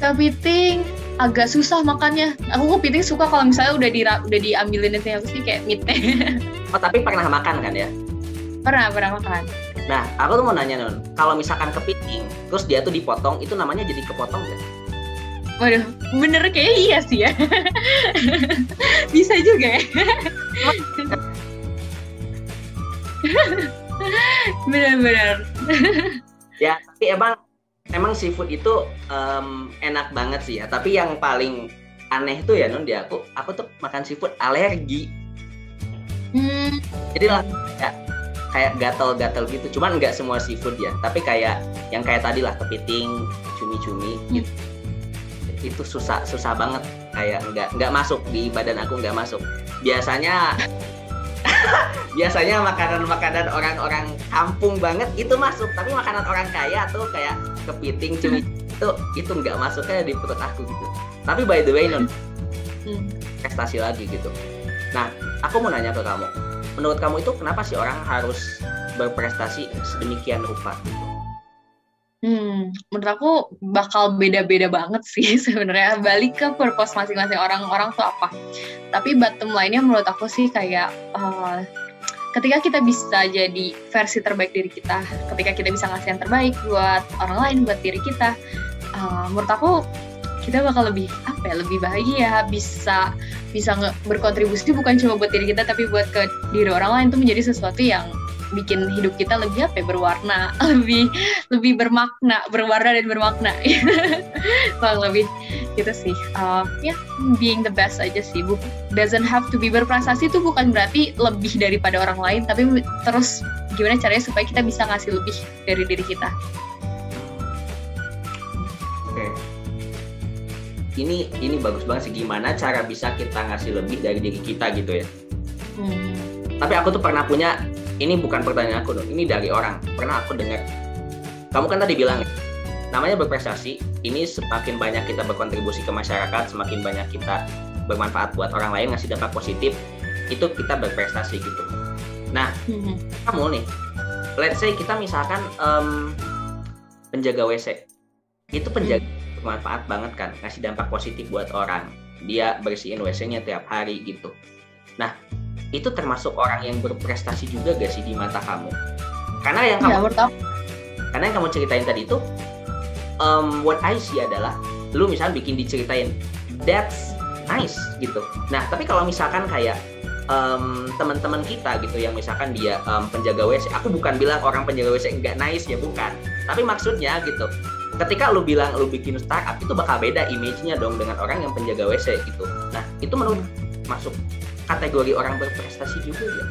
A: Kepiting agak susah makannya. Aku kepiting suka kalau misalnya udah diambilin itu apa sih kayak meatnya.
B: Oh tapi pernah makan kan ya?
A: Pernah makan.
B: Nah, aku tuh mau nanya Non, kalau misalkan kepiting, terus dia tuh dipotong, itu namanya jadi kepotong nggak?
A: Waduh, bener kayak iya sih ya. Bisa juga ya. Bener-bener.
B: Ya, tapi emang seafood itu enak banget sih ya. Tapi yang paling aneh tuh ya Non, di aku tuh makan seafood alergi. Jadi lah kayak gatal-gatal gitu, cuman nggak semua seafood ya, tapi kayak yang kayak tadi lah kepiting, cumi-cumi gitu. Itu susah banget, kayak nggak masuk di badan aku, nggak masuk. Biasanya makanan orang-orang kampung banget itu masuk, tapi makanan orang kaya tuh kayak kepiting, cumi itu nggak masuk kayak di perut aku gitu. Tapi by the way Non, prestasi lagi gitu. Nah, aku mau nanya ke kamu. Menurut kamu itu kenapa sih orang harus berprestasi sedemikian rupa?
A: Menurut aku bakal beda-beda banget sih sebenarnya. Balik ke purpose masing-masing orang tuh apa. Tapi bottom line-nya menurut aku sih kayak ketika kita bisa jadi versi terbaik diri kita, ketika kita bisa ngasih yang terbaik buat orang lain, buat diri kita, menurut aku kita bakal lebih lebih bahagia, bisa berkontribusi bukan cuma buat diri kita tapi buat ke diri orang lain. Itu menjadi sesuatu yang bikin hidup kita lebih berwarna, lebih bermakna, berwarna dan bermakna. Kurang lebih gitu sih. Being the best aja sih. Doesn't have to be berprestasi itu bukan berarti lebih daripada orang lain, tapi terus gimana caranya supaya kita bisa ngasih lebih dari diri kita.
B: Ini bagus banget sih, gimana cara bisa kita ngasih lebih dari diri kita gitu ya. Tapi aku tuh pernah punya, ini bukan pertanyaan aku dong, ini dari orang. Pernah aku dengar, kamu kan tadi bilang namanya berprestasi, ini semakin banyak kita berkontribusi ke masyarakat, semakin banyak kita bermanfaat buat orang lain, ngasih dampak positif, itu kita berprestasi gitu. Nah, kamu nih, let's say kita misalkan penjaga WC, itu penjaga bermanfaat banget kan, ngasih dampak positif buat orang, dia bersihin WC-nya tiap hari gitu. Nah, itu termasuk orang yang berprestasi juga gak sih di mata kamu? Karena yang kamu ceritain tadi itu, what I see adalah lu misalnya bikin diceritain, that's nice gitu. Nah, tapi kalau misalkan kayak teman-teman kita gitu yang misalkan dia penjaga WC, aku bukan bilang orang penjaga WC nggak nice ya, bukan. Tapi maksudnya gitu, ketika lu bilang lu bikin startup, itu bakal beda image-nya dong dengan orang yang penjaga WC gitu. Nah, itu menurut masuk kategori orang berprestasi juga ya?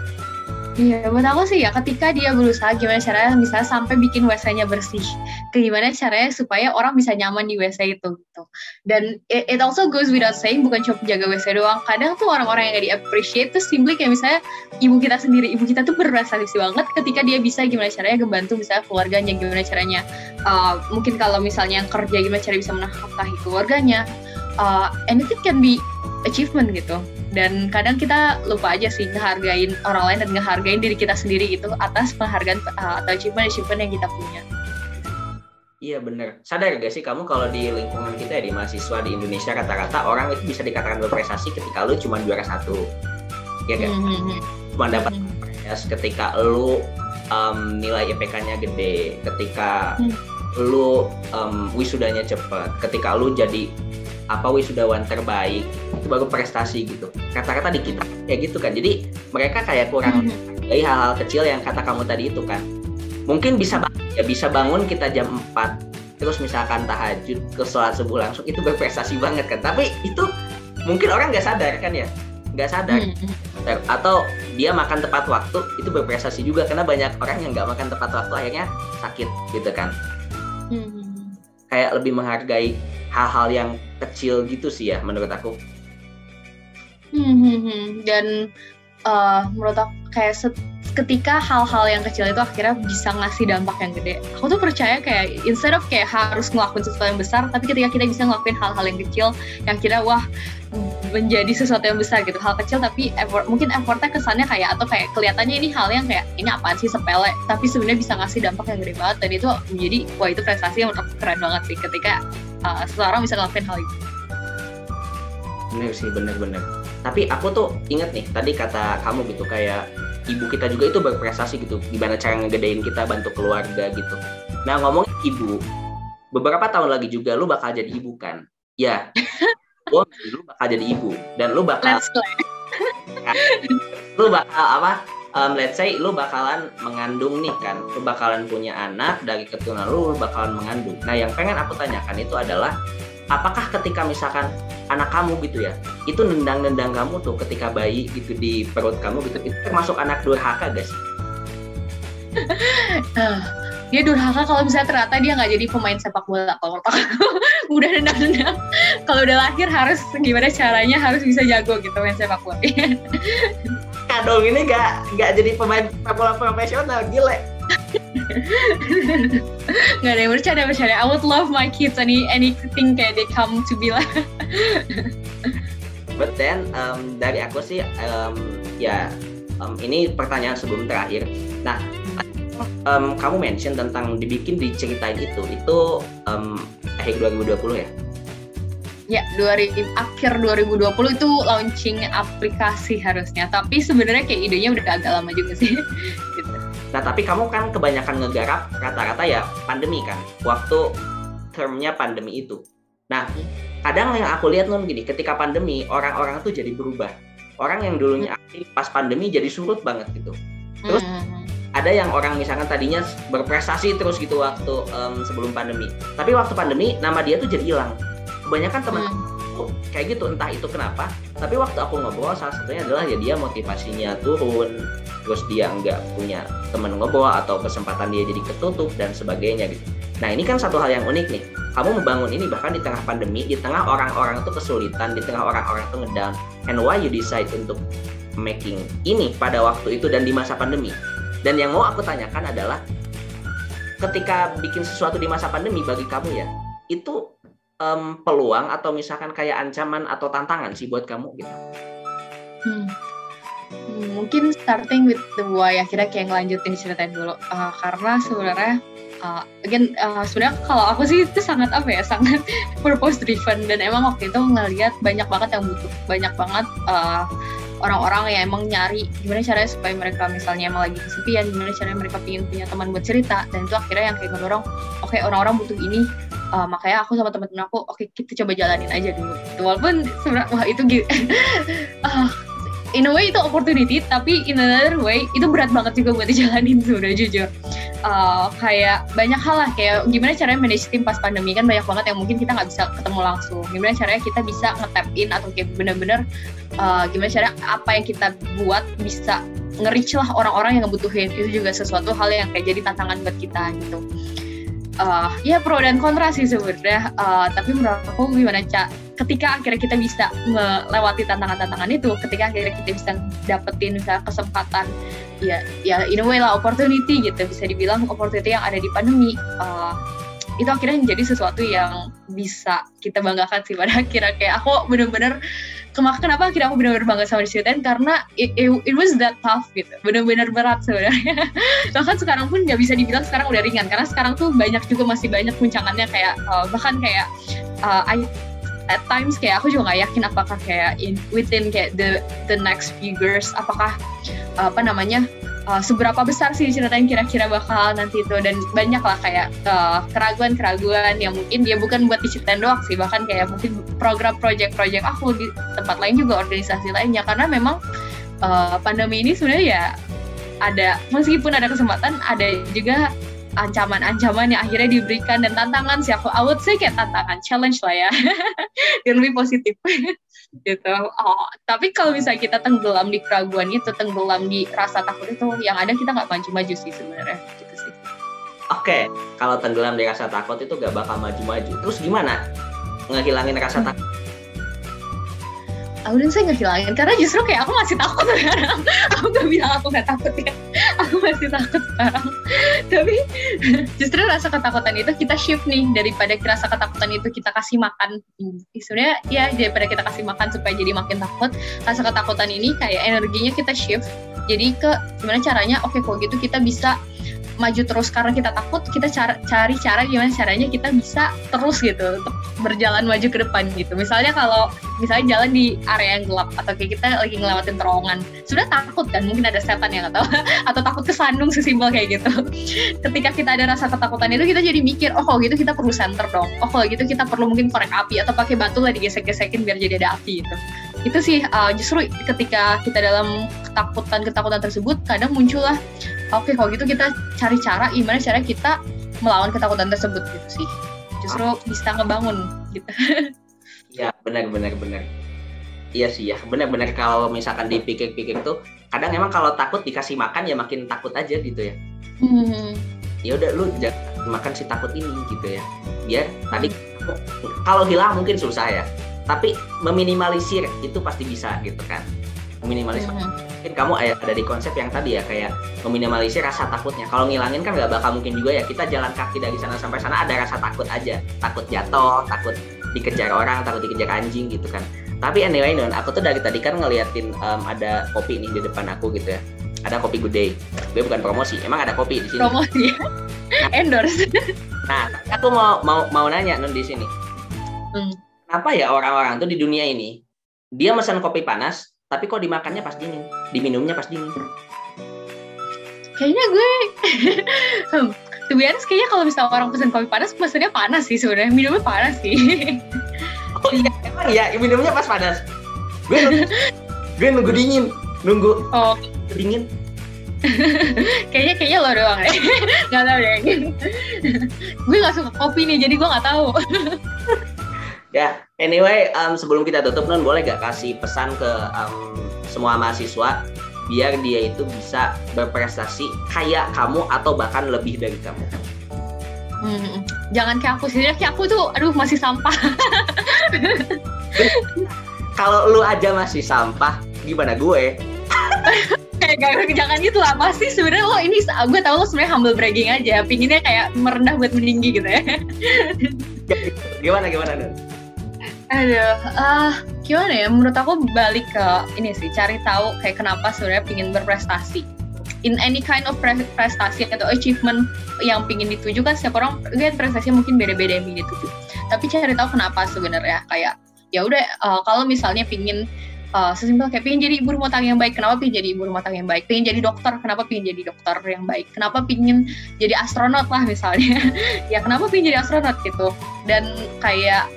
A: Iya, buat aku sih ya, ketika dia berusaha gimana caranya misalnya sampai bikin WC-nya bersih, gimana caranya supaya orang bisa nyaman di WC itu gitu. Dan it also goes without saying, bukan cuma penjaga WC doang. Kadang tuh orang-orang yang gak di-appreciate tuh simply kayak misalnya ibu kita sendiri. Ibu kita tuh berprestasi banget ketika dia bisa gimana caranya ngebantu misalnya keluarganya, gimana caranya mungkin kalau misalnya yang kerja gimana caranya bisa menafkahi keluarganya. Anything can be achievement gitu. Dan kadang kita lupa aja sih ngehargain orang lain dan ngehargain diri kita sendiri gitu atas penghargaan atau achievement yang kita punya.
B: Iya bener. Sadar gak sih kamu kalau di lingkungan kita ya, di mahasiswa di Indonesia, rata-rata orang itu bisa dikatakan berprestasi ketika lu cuma juara 1. Ya kan? Cuma dapat ketika lu nilai IPK-nya gede, ketika lu wisudanya cepat, ketika lu jadi wisudawan terbaik, itu baru prestasi gitu. Kata-kata di kita kayak gitu kan. Jadi mereka kayak kurang dari hal-hal kecil yang kata kamu tadi itu kan. Mungkin bisa bangun kita jam 4, terus misalkan tahajud ke sholat subuh langsung, itu berprestasi banget kan. Tapi itu mungkin orang nggak sadar kan ya, nggak sadar. Atau dia makan tepat waktu, itu berprestasi juga, karena banyak orang yang nggak makan tepat waktu akhirnya sakit gitu kan. Kayak lebih menghargai hal-hal yang kecil gitu sih ya menurut aku.
A: Dan menurut aku kayak ketika hal-hal yang kecil itu akhirnya bisa ngasih dampak yang gede. Aku tuh percaya kayak instead of kayak harus ngelakuin sesuatu yang besar, tapi ketika kita bisa ngelakuin hal-hal yang kecil yang kira menjadi sesuatu yang besar gitu. Hal kecil tapi mungkin effortnya kesannya kayak, atau kayak kelihatannya ini hal yang kayak ini apaan sih, sepele, tapi sebenarnya bisa ngasih dampak yang gede banget. Dan itu menjadi itu prestasi yang menurut aku keren banget sih ketika seseorang bisa ngelakuin hal itu.
B: Bener sih, bener. Tapi aku tuh inget nih tadi kata kamu gitu, kayak ibu kita juga itu berprestasi gitu, gimana cara ngegedein kita, bantu keluarga gitu. Nah, ngomongin ibu, beberapa tahun lagi juga lu bakal jadi ibu kan? Ya, lu bakal jadi ibu dan lu bakal let's say lu bakalan mengandung nih kan, lu bakalan punya anak, dari keturunan lu bakalan mengandung. Nah, yang pengen aku tanyakan itu adalah, apakah ketika misalkan anak kamu gitu ya, itu nendang-nendang kamu tuh ketika bayi gitu di perut kamu gitu, itu termasuk anak durhaka guys?
A: Dia durhaka kalau misalnya ternyata dia nggak jadi pemain sepak bola. Kalau udah nendang-nendang, kalau udah lahir harus gimana caranya harus bisa jago gitu main sepak bola.
B: Nah dong, ini nggak jadi pemain sepak bola profesional, gile.
A: Nggak ada yang bercanda. I would love my kids anything kayak they come to be like.
B: But then dari aku sih ini pertanyaan sebelum terakhir. Nah, kamu mention tentang diceritain itu akhir 2020 ya?
A: Ya, akhir 2020 itu launching aplikasi harusnya. Tapi sebenarnya kayak idenya udah agak lama juga sih. Gitu.
B: Nah, tapi kamu kan kebanyakan ngegarap rata-rata ya pandemi kan, waktu termnya pandemi itu. Nah, kadang yang aku lihat Nun gini, ketika pandemi orang-orang tuh jadi berubah. Orang yang dulunya aktif pas pandemi jadi surut banget gitu. Terus ada yang orang misalkan tadinya berprestasi terus gitu waktu sebelum pandemi. Tapi waktu pandemi nama dia tuh jadi hilang. Kebanyakan teman kayak gitu, entah itu kenapa. Tapi waktu aku ngobrol, salah satunya adalah ya dia motivasinya turun, terus dia nggak punya teman ngobrol atau kesempatan dia jadi ketutup dan sebagainya gitu. Nah ini kan satu hal yang unik nih. Kamu membangun ini bahkan di tengah pandemi, di tengah orang-orang tuh kesulitan, di tengah orang-orang tuh ngedown. And why you decide untuk making ini pada waktu itu dan di masa pandemi? Dan yang mau aku tanyakan adalah ketika bikin sesuatu di masa pandemi bagi kamu ya, itu peluang atau misalkan kayak ancaman atau tantangan sih buat kamu gitu?
A: Mungkin starting with the why, akhirnya kayak ngelanjutin ceritain dulu, karena sebenarnya sebenarnya kalau aku sih itu sangat sangat purpose driven, dan emang waktu itu ngelihat banyak banget yang butuh, banyak banget orang-orang yang emang nyari gimana caranya supaya mereka misalnya emang lagi kesepian, gimana caranya mereka pengen punya teman buat cerita, dan itu akhirnya yang kayak ngedorong, oke, orang-orang butuh ini, makanya aku sama teman-teman aku, oke, kita coba jalanin aja dulu. Walaupun sebenarnya wah itu in a way itu opportunity, tapi in another way itu berat banget juga buat dijalanin sebenarnya, jujur. Kayak banyak hal lah, kayak gimana caranya manage tim pas pandemi, kan banyak banget yang mungkin kita nggak bisa ketemu langsung. Gimana caranya kita bisa nge-tap in atau kayak bener-bener gimana caranya apa yang kita buat bisa nge-reach lah orang-orang yang ngebutuhin. Itu juga sesuatu hal yang kayak jadi tantangan buat kita gitu. Ya pro dan kontra sih sebenarnya, tapi menurut aku gimana ketika akhirnya kita bisa melewati tantangan-tantangan itu, ketika akhirnya kita bisa dapetin misalnya kesempatan, ya in a way lah opportunity gitu, bisa dibilang opportunity yang ada di pandemi, itu akhirnya menjadi sesuatu yang bisa kita banggakan sih pada akhirnya. Kayak aku bener-bener kenapa akhirnya aku benar-benar bangga sama diceritain, karena it was that tough gitu, benar-benar berat sebenarnya. Bahkan sekarang pun nggak bisa dibilang sekarang udah ringan, karena sekarang tuh masih banyak guncangannya, kayak bahkan kayak at times kayak aku juga nggak yakin apakah kayak within kayak the next few years apakah seberapa besar sih diceritain kira-kira bakal nanti itu, dan banyak lah kayak keraguan-keraguan yang mungkin dia bukan buat diceritain doang sih, bahkan kayak mungkin program project aku di tempat lain juga, organisasi lainnya, karena memang pandemi ini sebenarnya ya ada, meskipun ada kesempatan, ada juga ancaman-ancaman yang akhirnya diberikan, dan tantangan sih I would say kayak tantangan, challenge lah ya, yang lebih positif gitu. Tapi kalau misalnya kita tenggelam di keraguan itu, tenggelam di rasa takut itu, yang ada kita nggak maju-maju sih sebenarnya gitu sih.
B: Oke, kalau tenggelam di rasa takut itu nggak bakal maju-maju. Terus gimana ngehilangin rasa takut?
A: Saya ngehilangin, karena justru kayak aku masih takut sekarang. Aku gak bilang aku gak takut ya, aku masih takut sekarang. Tapi justru rasa ketakutan itu kita shift nih, daripada rasa ketakutan itu kita kasih makan. Sebenarnya ya daripada kita kasih makan supaya jadi makin takut, rasa ketakutan ini kayak energinya kita shift. Jadi ke gimana caranya, oke, kalau gitu kita bisa maju terus, karena kita takut, kita cari cara gimana caranya kita bisa terus gitu untuk berjalan maju ke depan gitu. Misalnya kalau jalan di area yang gelap, atau kayak kita lagi ngelewatin terowongan, sudah takut kan, mungkin ada setan yang atau takut kesandung, sesimpel kayak gitu. Ketika kita ada rasa ketakutan itu, kita jadi mikir, oh kalau gitu kita perlu senter dong, oh kalau gitu kita perlu mungkin korek api, atau pakai batu lah digesek-gesekin biar jadi ada api gitu. Itu sih justru ketika kita dalam ketakutan tersebut, kadang muncullah, oke, kalau gitu kita cari cara gimana cara kita melawan ketakutan tersebut gitu sih. Justru bisa ngebangun gitu.
B: Ya, benar. Iya sih ya, benar kalau misalkan dipikir-pikir tuh, kadang emang kalau takut dikasih makan ya makin takut aja gitu ya. Ya udah, lu jangan makan si takut ini gitu ya. Biar tadi kalau hilang mungkin susah ya, tapi meminimalisir itu pasti bisa gitu kan. Meminimalisir. Mungkin kamu ada di konsep yang tadi ya, kayak meminimalisir rasa takutnya. Kalau ngilangin kan nggak bakal mungkin juga ya, kita jalan kaki dari sana sampai sana ada rasa takut aja, takut jatuh, takut dikejar orang, takut dikejar anjing gitu kan. Tapi anyway Nun, aku tuh dari tadi kan ngeliatin ada kopi nih di depan aku gitu ya, ada kopi Good Day. Gue bukan promosi, emang ada kopi di sini.
A: Promosi, endorse.
B: Nah, aku mau nanya Nun di sini, kenapa ya orang-orang tuh di dunia ini dia pesan kopi panas, tapi kok dimakannya pas dingin, diminumnya pas dingin?
A: Kayaknya gue to be honest, kayaknya kalau misalnya orang pesen kopi panas, pesennya panas sih sebenarnya, minumnya panas sih.
B: Oh iya, emang ya, minumnya pas panas. Gue nunggu dingin, dingin.
A: Kayaknya lo doang deh. Gak tau deh. Gue gak suka kopi nih, jadi gue gak tahu.
B: Ya, anyway, sebelum kita tutup, Nun, boleh gak kasih pesan ke semua mahasiswa biar dia itu bisa berprestasi kayak kamu atau bahkan lebih dari kamu?
A: Jangan kayak aku sih, kayak aku tuh aduh masih sampah.
B: Kalau lu aja masih sampah, gimana gue?
A: Jangan gitu lah, pasti sebenarnya lo ini, gue tau lo sebenarnya humble bragging aja, pinginnya kayak merendah buat meninggi gitu ya.
B: Gimana Nun?
A: Aduh, gimana ya? Menurut aku balik ke ini sih, cari tahu kayak kenapa sebenarnya pingin berprestasi. In any kind of prestasi atau achievement yang pingin dituju kan setiap orang lihat prestasinya mungkin beda-beda yang pingin dituju. Tapi cari tahu kenapa sebenarnya, kayak ya udah kalau misalnya pingin sesimpel kayak pingin jadi ibu rumah tangga yang baik, kenapa pingin jadi ibu rumah tangga yang baik? Pingin jadi dokter, kenapa pingin jadi dokter yang baik? Kenapa pingin jadi astronot lah misalnya? Ya kenapa pingin jadi astronot gitu? Dan kayak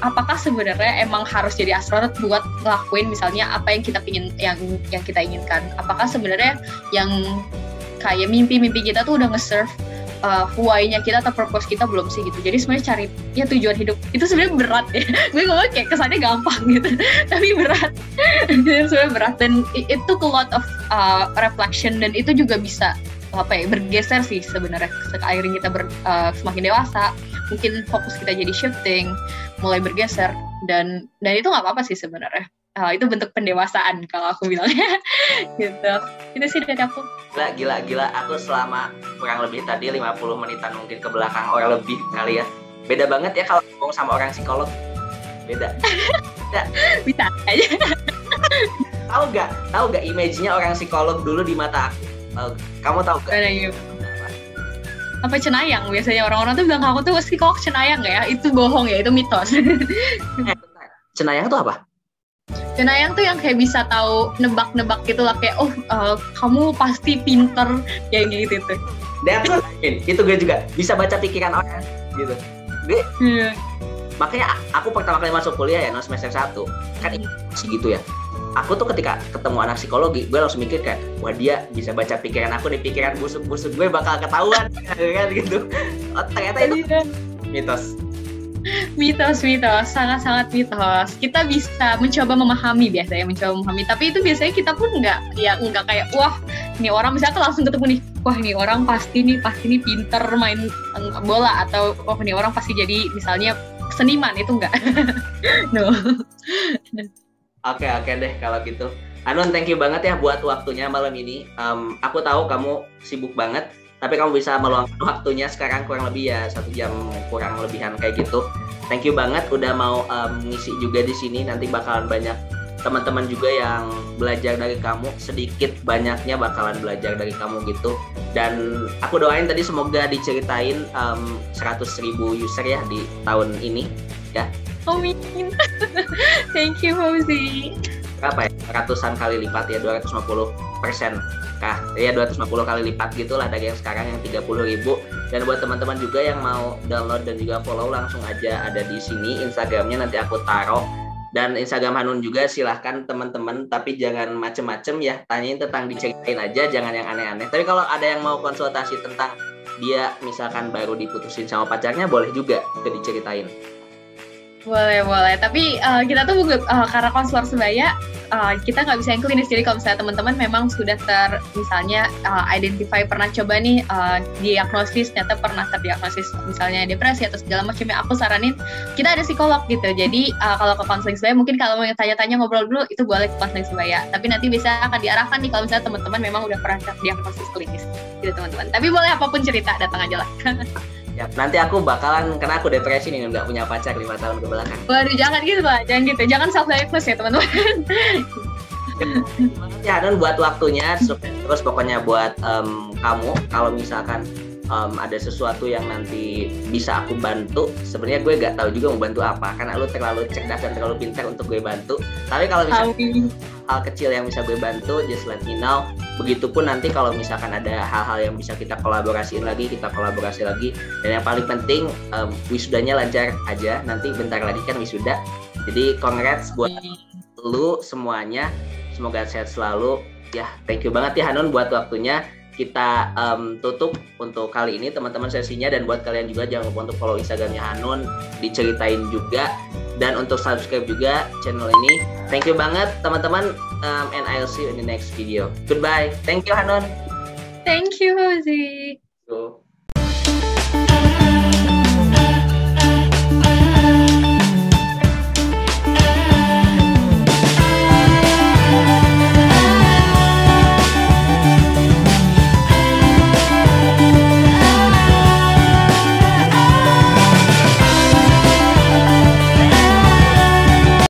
A: apakah sebenarnya emang harus jadi astronot buat ngelakuin misalnya apa yang kita pingin, yang kita inginkan? Apakah sebenarnya yang kayak mimpi-mimpi kita tuh udah nge-serve why-nya kita atau purpose kita belum sih gitu. Jadi sebenarnya cari ya tujuan hidup itu sebenarnya berat ya. Gue ngomong kayak kesannya gampang gitu, tapi berat. Jadi sebenarnya berat dan it took a lot of reflection, dan itu juga bisa bergeser sih sebenarnya seiring kita semakin dewasa. Mungkin fokus kita jadi shifting, mulai bergeser, dan itu nggak apa-apa sih sebenarnya. Itu bentuk pendewasaan kalau aku bilangnya. Gitu. Itu sih dari aku.
B: Gila. Aku selama kurang lebih tadi 50 menitan mungkin ke belakang, orang lebih kali ya. Beda banget ya kalau ngomong sama orang psikolog. Beda.
A: Bisa aja.
B: Tahu gak image-nya orang psikolog dulu di mata aku? Kamu tahu gak?
A: Apa cenayang? Biasanya orang-orang tuh bilang aku tuh psikolog cenayang ya. Itu bohong ya, itu mitos.
B: Cenayang tuh apa?
A: Cenayang tuh yang kayak bisa tahu nebak-nebak gitu lah, kayak kamu pasti pinter kayak gitu tuh.
B: Itu gue juga bisa baca pikiran orang gitu. Makanya aku pertama kali masuk kuliah ya, semester 1 kan masih gitu ya. Aku tuh ketika ketemu anak psikologi, gue langsung mikir kayak, wah dia bisa baca pikiran aku nih, pikiran busuk-busuk gue bakal ketahuan kan gitu. Ternyata itu mitos, sangat-sangat mitos. Kita bisa mencoba memahami, tapi itu biasanya kita pun nggak kayak wah ini orang, misalnya langsung ketemu nih, wah ini orang pasti nih pinter main bola, atau wah ini orang pasti jadi misalnya seniman, itu enggak. No. Oke deh kalau gitu. Nun, thank you banget ya buat waktunya malam ini. Aku tahu kamu sibuk banget, tapi kamu bisa meluangkan waktunya sekarang kurang lebih ya 1 jam kurang lebihan kayak gitu. Thank you banget udah mau ngisi juga di sini. Nanti bakalan banyak teman-teman juga yang belajar dari kamu, sedikit banyaknya bakalan belajar dari kamu gitu. Dan aku doain tadi semoga diceritain 100.000 user ya di tahun ini ya.
A: Amin. Thank you Fauzi.
B: Berapa ya? Ratusan kali lipat ya, 250% kah? Ya 250 kali lipat gitulah dari yang sekarang yang 30.000. Dan buat teman-teman juga yang mau download dan juga follow, langsung aja ada di sini Instagramnya, nanti aku taruh. Dan Instagram Hanun juga silahkan teman-teman, tapi jangan macem-macem ya, tanyain tentang diceritain aja, jangan yang aneh-aneh. Tapi kalau ada yang mau konsultasi tentang dia misalkan baru diputusin sama pacarnya, boleh juga diceritain.
A: Boleh. Tapi kita tuh karena konselor sebaya, kita nggak bisa yang klinis. Jadi kalau misalnya teman-teman memang sudah misalnya identify, pernah coba nih diagnosis, ternyata pernah terdiagnosis misalnya depresi atau segala macam, yang aku saranin kita ada psikolog gitu. Jadi kalau ke konseling sebaya, mungkin kalau mau tanya-tanya ngobrol dulu, itu boleh ke konseling sebaya. Tapi nanti bisa akan diarahkan nih kalau misalnya teman-teman memang udah pernah terdiagnosis klinis gitu teman-teman. Tapi boleh apapun cerita, datang aja lah.
B: Ya, nanti aku bakalan, karena aku depresi nih, nggak punya pacar 5 tahun ke belakang.
A: Waduh, jangan gitu lah, jangan self-diagnose ya teman-teman.
B: Ya, dan buat waktunya, terus pokoknya buat kamu, kalau misalkan ada sesuatu yang nanti bisa aku bantu, sebenarnya gue nggak tahu juga mau bantu apa, karena lu terlalu cerdas dan terlalu pintar untuk gue bantu. Tapi kalau misalnya hal kecil yang bisa gue bantu, just let me know. Begitupun nanti kalau misalkan ada hal-hal yang bisa kita kolaborasi lagi. Dan yang paling penting wisudanya lancar aja. Nanti bentar lagi kan wisuda. Jadi congrats buat lu semuanya. Semoga sehat selalu. Ya, thank you banget ya Hanun buat waktunya. Kita tutup untuk kali ini teman-teman sesinya, dan buat kalian juga jangan lupa untuk follow Instagramnya Hanun, diceritain juga, dan untuk subscribe juga channel ini. Thank you banget teman-teman, and I'll see you in the next video. Goodbye. Thank you Hanun.
A: Thank you, Fauzi.
B: So.